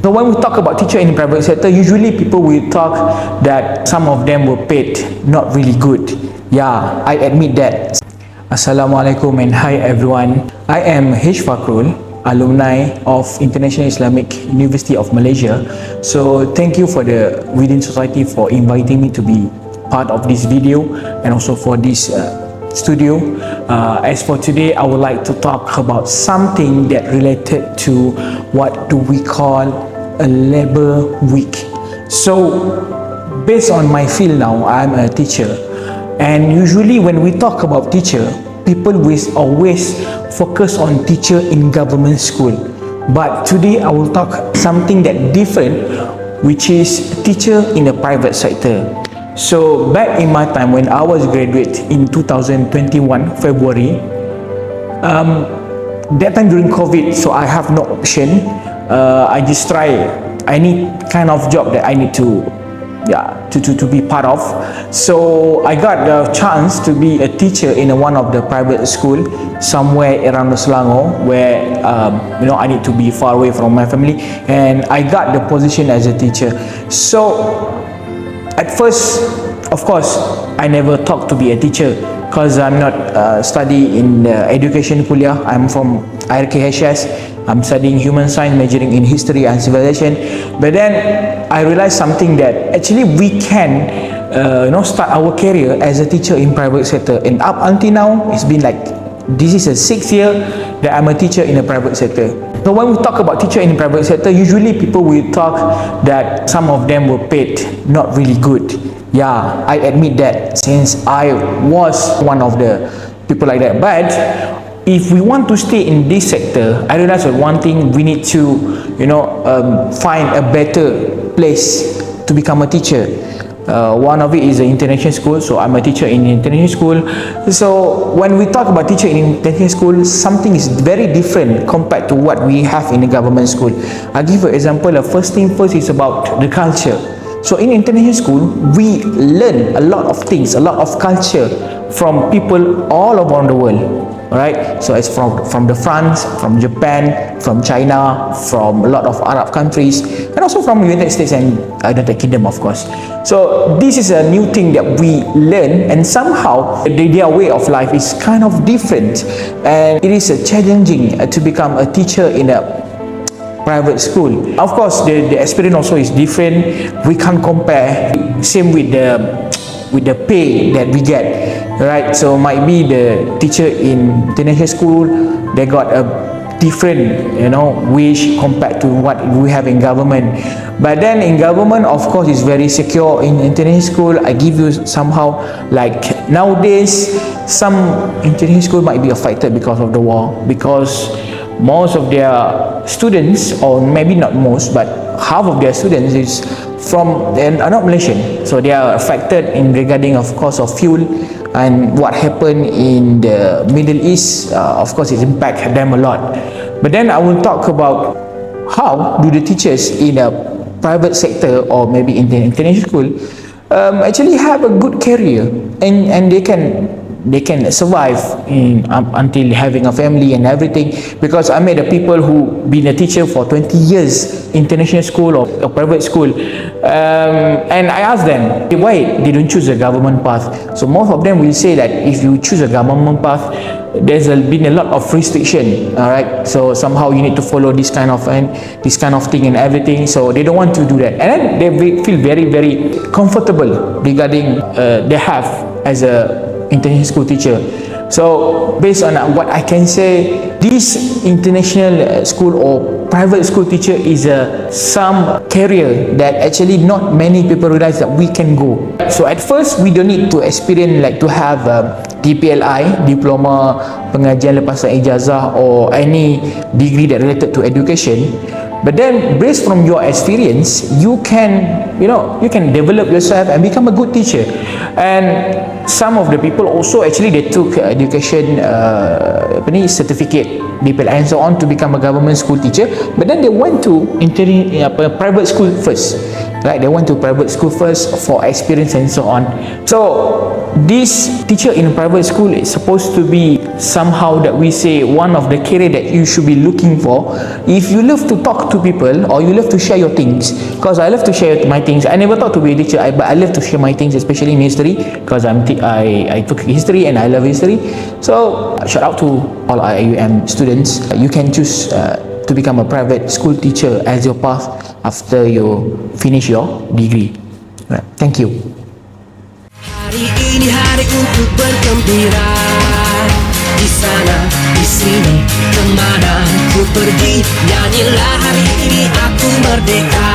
So when we talk about teacher in the private sector, usually people will talk that some of them were paid not really good. Yeah, I admit that. Assalamualaikum and hi everyone. I am H Fakhrul, alumni of International Islamic University of Malaysia. So thank you for the Within Society for inviting me to be part of this video and also for this studio. As for today, I would like to talk about something that related to what do we call a labor week. So based on my field now, I'm a teacher, and usually when we talk about teacher, people will always focus on teacher in government school. But today I will talk something that different, which is teacher in the private sector. So back in my time when I was graduate in 2021 February, that time during COVID, so I have no option. I just try any kind of job that I need to be part of. So I got the chance to be a teacher in one of the private school somewhere around Selangor, where I need to be far away from my family, and I got the position as a teacher. So at first, of course, I never thought to be a teacher because I'm not study in the education kuliah. I'm from 𝘒𝘶𝐿. I'm studying human science, majoring in history and civilization. But then I realized something, that actually we can start our career as a teacher in private sector. And up until now, it's been like, this is the 6th year that I'm a teacher in the private sector. So when we talk about teacher in the private sector, usually people will talk that some of them were paid not really good. Yeah, I admit that, since I was one of the people like that. But if we want to stay in this sector, I realize that one thing, we need to find a better place to become a teacher. One of it is the international school, so I'm a teacher in international school. So when we talk about teacher in international school, something is very different compared to what we have in the government school. I'll give you an example. The first thing first is about the culture. So in international school, we learn a lot of things, a lot of culture from people all around the world. Alright, so it's from the France, from Japan, from China, from a lot of Arab countries, and also from the United States and United Kingdom, of course. So this is a new thing that we learn, and somehow their way of life is kind of different, and it is challenging to become a teacher in a private school. Of course, the experience also is different. We can't compare. Same with the pay that we get. Right, so might be the teacher in international school, they got a different wage compared to what we have in government. But then in government, of course, it's very secure. In international school, I give you somehow, like nowadays, some international school might be affected because of the war, because most of their students, or maybe not most, but half of their students is from, and are not Malaysian, so they are affected in regarding of course of fuel. And what happened in the Middle East, of course, it impacted them a lot. But then I will talk about how do the teachers in a private sector or maybe in the international school actually have a good career, and they can survive until having a family and everything. Because I met the people who been a teacher for 20 years, international school or a private school, and I asked them why they don't choose a government path. So most of them will say that if you choose a government path, there's been a lot of restriction. All right, so somehow you need to follow this kind of thing and everything. So they don't want to do that, and then they feel very, very comfortable regarding they have as a international school teacher. So based on what I can say, this international school or private school teacher is some career that actually not many people realize that we can go. So at first we don't need to experience, like to have DPLI, Diploma Pengajian Lepasan Ijazah, or any degree that related to education. But then based from your experience, you can develop yourself and become a good teacher. And some of the people also actually they took education certificate, DPLI and so on, to become a government school teacher. But then they went to private school first. right? They went to private school first for experience and so on. So this teacher in a private school is supposed to be somehow that we say one of the career that you should be looking for if you love to talk to people or you love to share your things. Because I love to share my things. I never thought to be a teacher, but I love to share my things, especially in history, because I took history and I love history. So shout out to all IUM students. You can choose to become a private school teacher as your path after you finish your degree. Right. Thank you. Hari ini hari untuk bergembira. Di sana, di sini, kemana ku pergi, nyanyilah hari ini aku merdeka.